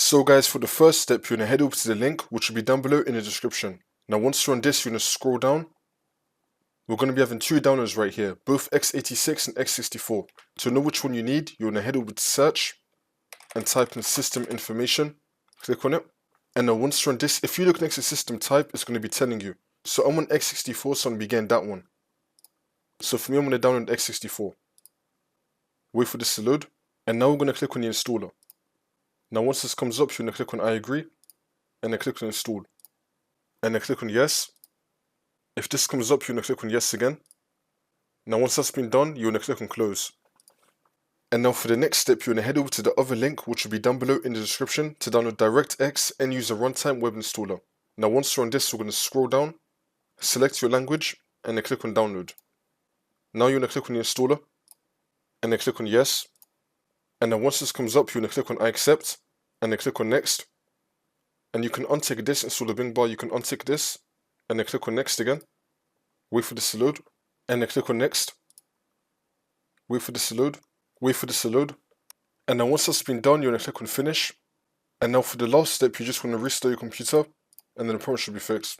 So guys, for the first step, you're going to head over to the link, which will be down below in the description. Now once you're on this, you're going to scroll down. We're going to be having two downloads right here, both x86 and x64. To know which one you need, you're going to head over to search and type in system information. Click on it. And now once you're on this, if you look next to system type, it's going to be telling you. So I'm on x64, so I'm going to be getting that one. So for me, I'm going to download x64. Wait for this to load. And now we're going to click on the installer. Now once this comes up, you're going to click on I agree, and then click on install. And then click on yes. If this comes up, you're going to click on yes again. Now once that's been done, you're going to click on close. And now for the next step, you're going to head over to the other link, which will be down below in the description, to download DirectX End User Runtime Web Installer. Now once you're on this, we're going to scroll down, select your language, and then click on download. Now you're going to click on the installer, and then click on yes. And then once this comes up, you're going to click on I accept, and then click on next. And you can untick this, install the Bing bar, you can untick this, and then click on next again. Wait for this to load, and then click on next. Wait for this to load, wait for this to load. And then once that's been done, you're going to click on finish. And now for the last step, you just want to restart your computer, and then the problem should be fixed.